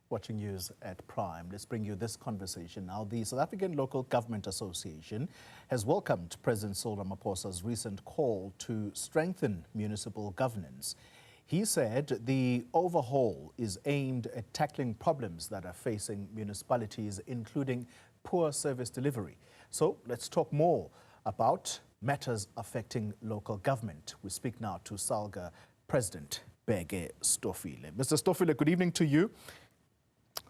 Watching news at Prime. Let's bring you this conversation now. The South African Local Government Association has welcomed President Cyril Ramaphosa's recent call to strengthen municipal governance. He said the overhaul is aimed at tackling problems that are facing municipalities, including poor service delivery. So let's talk more about matters affecting local government. We speak now to Salga President Bheke Stofile. Mr. Stofile, good evening to you.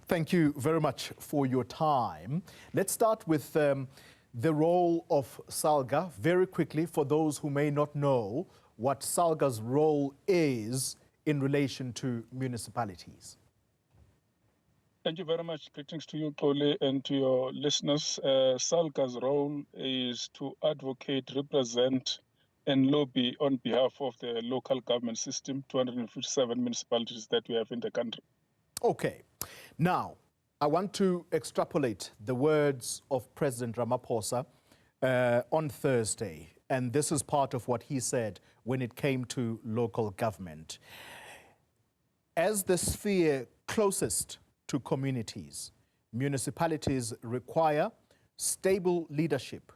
Thank you very much for your time. Let's start with the role of Salga very quickly for those who may not know what Salga's role is in relation to municipalities. Thank you very much. Greetings to you, Tole, and to your listeners. Salga's role is to advocate, represent, and lobby on behalf of the local government system, 257 municipalities that we have in the country. Okay. Now, I want to extrapolate the words of President Ramaphosa on Thursday, and this is part of what he said when it came to local government. As the sphere closest to communities, municipalities require stable leadership,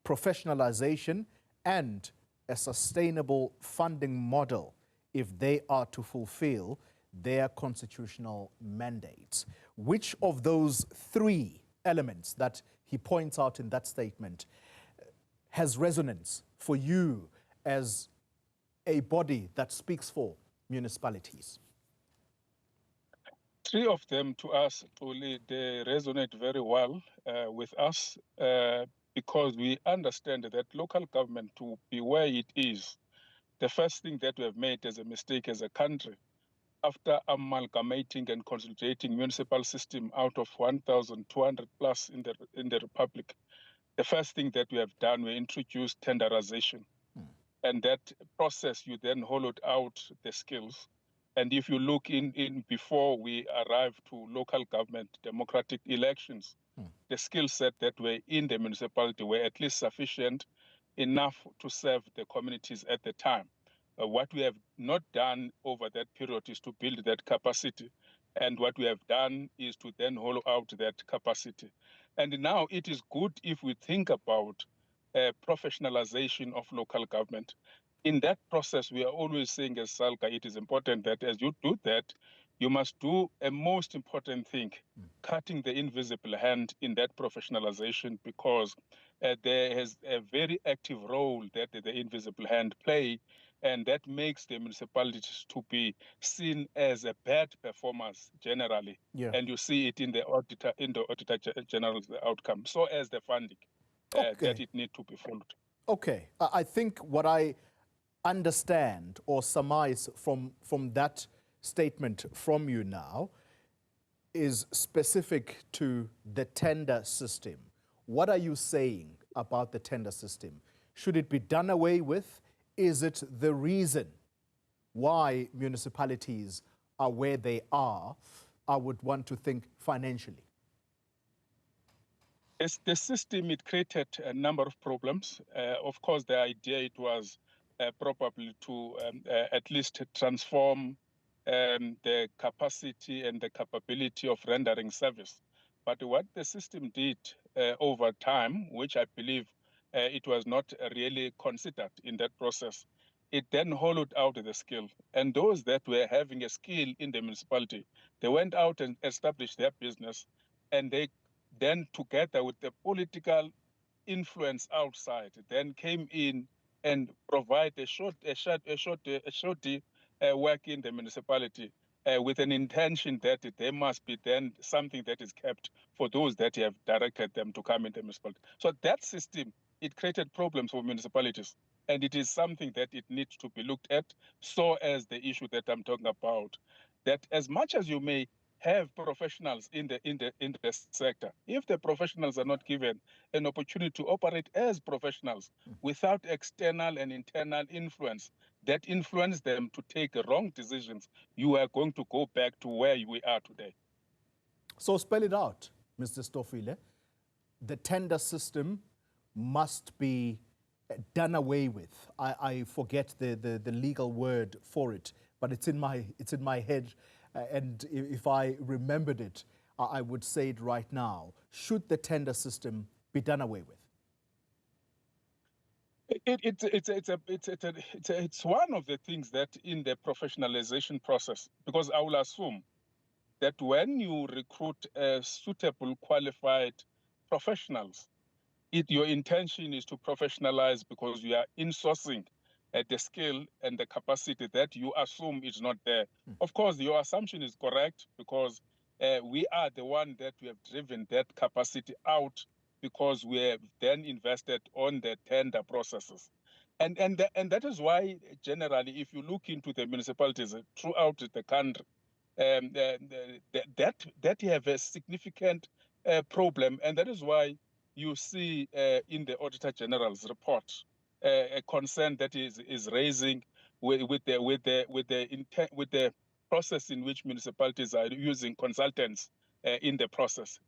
professionalization, and a sustainable funding model if they are to fulfill their constitutional mandates. Which of those three elements that he points out in that statement has resonance for you as a body that speaks for municipalities? Three of them, to us, Tole, they resonate very well with us because we understand that local government, to be where it is, the first thing that we have made as a mistake as a country, after amalgamating and consolidating municipal system out of 1,200 plus in the Republic, the first thing that we have done, we introduced tenderization. And that process, you then hollowed out the skills. And if you look in before we arrived to local government democratic elections, the skill set that were in the municipality were at least sufficient enough to serve the communities at the time. What we have not done over that period is to build that capacity. And what we have done is to then hollow out that capacity. And now it is good if we think about professionalization of local government. In that process, we are always saying as Salga, it is important that as you do that, you must do a most important thing, cutting the invisible hand in that professionalization, because there is a very active role that the invisible hand play, and that makes the municipalities to be seen as a bad performers generally. Yeah. And you see it in the auditor general's outcome, so as the funding, that it need to be followed. Okay, I think what I understand or surmise from that statement from you now is specific to the tender system. What are you saying about the tender system? Should it be done away with? Is it the reason why municipalities are where they are? I would want to think financially. As the system, it created a number of problems. Of course, the idea it was probably to at least transform the capacity and the capability of rendering service. But what the system did over time, which I believe it was not really considered in that process, it then hollowed out the skill. And those that were having a skill in the municipality, they went out and established their business, and they then, together with the political influence outside, then came in and provide a short work in the municipality with an intention that there must be then something that is kept for those that have directed them to come in the municipality. So that system, it created problems for municipalities, and it is something that it needs to be looked at, so as the issue that I'm talking about, that as much as you may have professionals in the sector, if the professionals are not given an opportunity to operate as professionals without external and internal influence that influence them to take wrong decisions, you are going to go back to where we are today. So spell it out, Mr. Stofile. The tender system must be done away with. I forget the legal word for it, but it's in my head And if I remembered it, I would say it right now. Should the tender system be done away with? It's one of the things that in the professionalization process, because I will assume that when you recruit suitable, qualified professionals, your intention is to professionalize because you are insourcing the skill and the capacity that you assume is not there. Of course, your assumption is correct because we are the one that we have driven that capacity out because we have then invested on the tender processes. And that is why, generally, if you look into the municipalities throughout the country, that have a significant problem, and that is why you see in the Auditor General's report a concern that is raising with the process in which municipalities are using consultants in the process.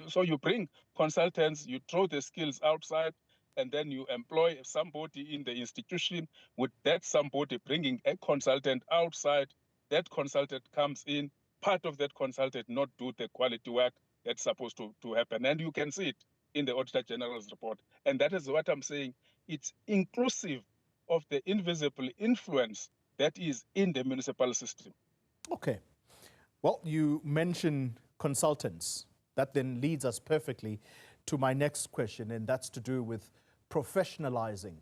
So you bring consultants, you throw the skills outside, and then you employ somebody in the institution with that somebody bringing a consultant outside. That consultant comes in, part of that consultant not do the quality work that's supposed to happen. And you can see it in the Auditor General's report. And that is what I'm saying. It's inclusive of the invisible influence that is in the municipal system. Okay. Well, you mentioned consultants. That then leads us perfectly to my next question, and that's to do with professionalizing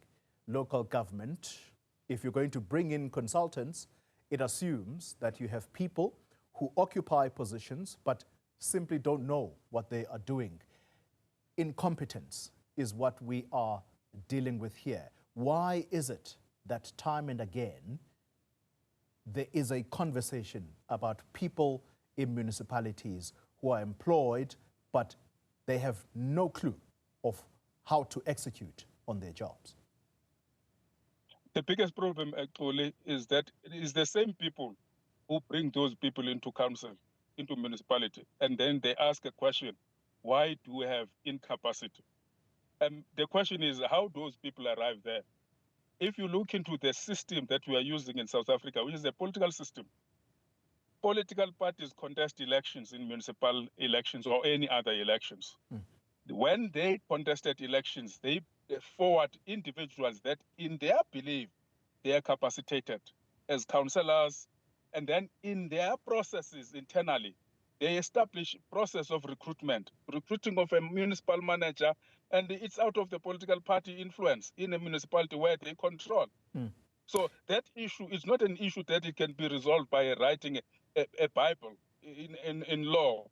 local government. If you're going to bring in consultants, it assumes that you have people who occupy positions but simply don't know what they are doing. Incompetence is what we are dealing with here. Why is it that time and again there is a conversation about people in municipalities who are employed but they have no clue of how to execute on their jobs? The biggest problem actually is that it is the same people who bring those people into council, into municipality, and then they ask a question, why do we have incapacity? And the question is how those people arrive there. If you look into the system that we are using in South Africa, which is a political system, political parties contest elections in municipal elections or any other elections. When they contested elections, they forward individuals that in their belief, they are capacitated as councillors, and then in their processes internally, they establish process of recruiting of a municipal manager, and it's out of the political party influence in a municipality where they control. So that issue is not an issue that it can be resolved by writing a Bible in law.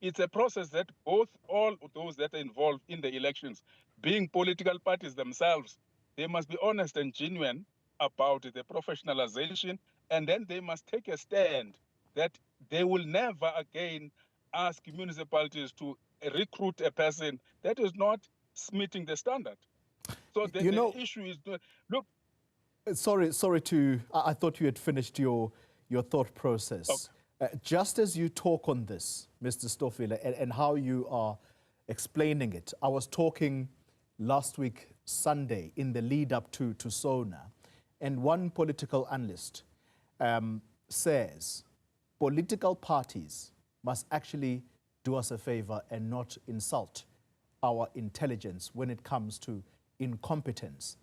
It's a process that both all those that are involved in the elections, being political parties themselves, they must be honest and genuine about the professionalization, and then they must take a stand that they will never again ask municipalities to recruit a person that is not meeting the standard. So the issue is, look. Sorry to, I thought you had finished your thought process. Okay. Just as you talk on this, Mr. Stofile, and how you are explaining it, I was talking last week, Sunday, in the lead up to SONA, and one political analyst says political parties must actually do us a favor and not insult our intelligence when it comes to incompetence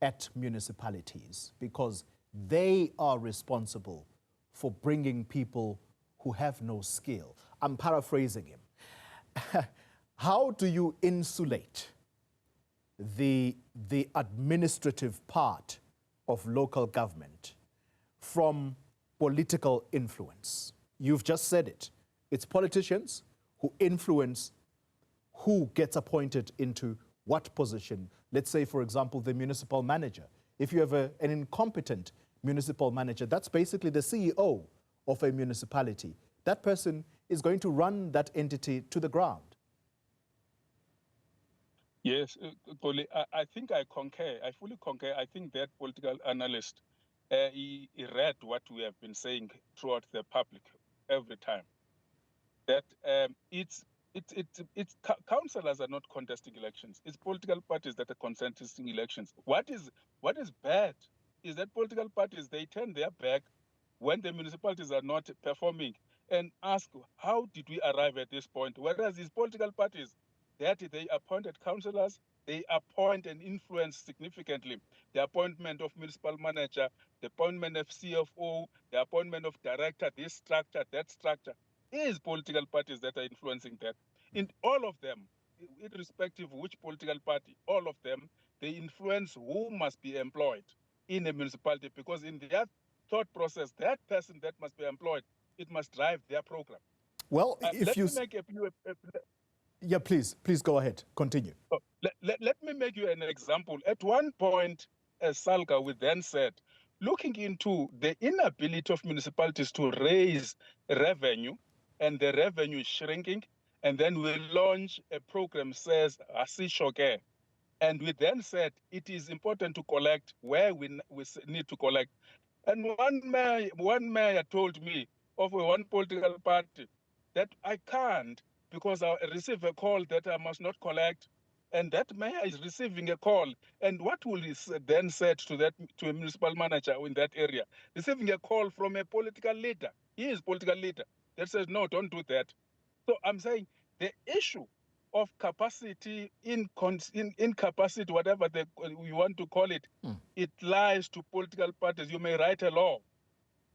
at municipalities, because they are responsible for bringing people who have no skill. I'm paraphrasing him. How do you insulate the administrative part of local government from political influence? You've just said it. It's politicians who influence who gets appointed into what position. Let's say, for example, the municipal manager. If you have an incompetent municipal manager, that's basically the CEO of a municipality. That person is going to run that entity to the ground. Yes, Koli, I think I concur. I fully concur. I think that political analyst, he read what we have been saying throughout the public every time. That councillors are not contesting elections. It's political parties that are contesting elections. What is bad is that political parties, they turn their back when the municipalities are not performing and ask, how did we arrive at this point? Whereas these political parties, that they appointed councillors, they appoint and influence significantly the appointment of municipal manager, the appointment of CFO, the appointment of director, this structure, that structure. It is political parties that are influencing that. In all of them, irrespective of which political party, all of them, they influence who must be employed in a municipality, because in their thought process, that person that must be employed, it must drive their program. Well, if you... Yeah, please go ahead. Continue. Let me make you an example. At one point, as Salga, we then said, looking into the inability of municipalities to raise revenue, and the revenue is shrinking, and then we launch a program, says Asishoke. And we then said it is important to collect where we need to collect. And one mayor told me of one political party that I can't, because I receive a call that I must not collect. And that mayor is receiving a call. And what will he then said to a municipal manager in that area? Receiving a call from a political leader. He is political leader that says, no, don't do that. So I'm saying the issue of capacity, incapacity, whatever you want to call it, it lies to political parties. You may write a law.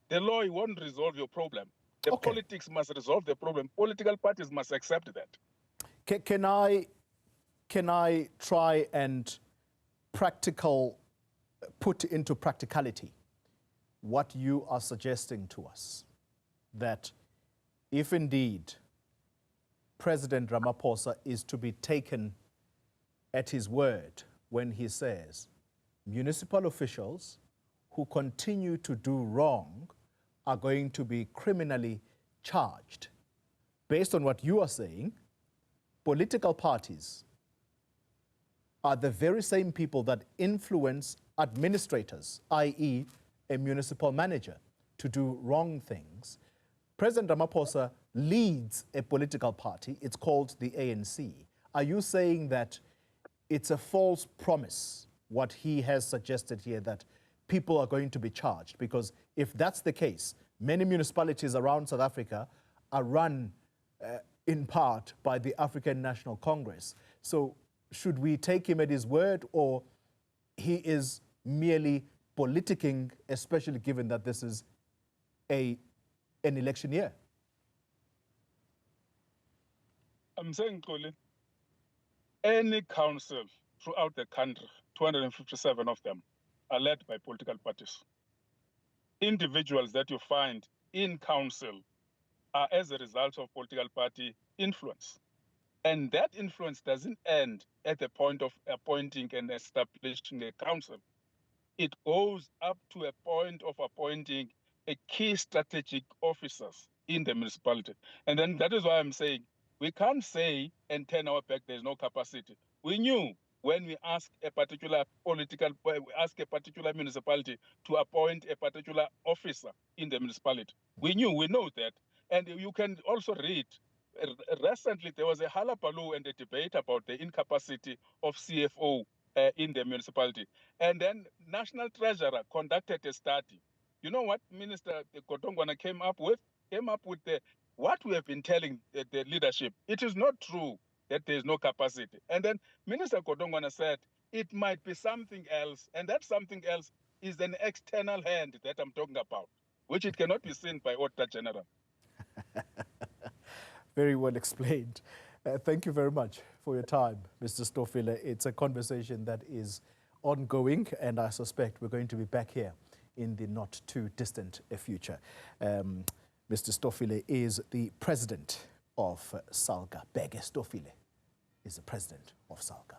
The law won't resolve your problem. The politics must resolve the problem. Political parties must accept that. Can I try and put into practicality what you are suggesting to us? That if indeed President Ramaphosa is to be taken at his word when he says municipal officials who continue to do wrong are going to be criminally charged. Based on what you are saying, political parties are the very same people that influence administrators, i.e. a municipal manager, to do wrong things. President Ramaphosa leads a political party. It's called the ANC. Are you saying that it's a false promise, what he has suggested here, that people are going to be charged? Because if that's the case, many municipalities around South Africa are run in part by the African National Congress. So should we take him at his word, or he is merely politicking, especially given that this is an election year? I'm saying, Colin, any council throughout the country, 257 of them, are led by political parties. Individuals that you find in council are as a result of political party influence. And that influence doesn't end at the point of appointing and establishing a council. It goes up to a point of appointing a key strategic officers in the municipality. And then that is why I'm saying we can't say and turn our back, there's no capacity. We knew when we asked a particular municipality to appoint a particular officer in the municipality. We know that. And you can also read, recently there was a hullabaloo and a debate about the incapacity of CFO in the municipality. And then National Treasurer conducted a study. You know what Minister Kotongwana came up with? What we have been telling the leadership. It is not true that there is no capacity. And then Minister Kotongwana said it might be something else, and that something else is an external hand that I'm talking about, which it cannot be seen by Auditor General. Very well explained. Thank you very much for your time, Mr. Stofile. It's a conversation that is ongoing, and I suspect we're going to be back here in the not too distant future. Mr. Stofile is the president of Salga. Bheke Stofile is the president of Salga.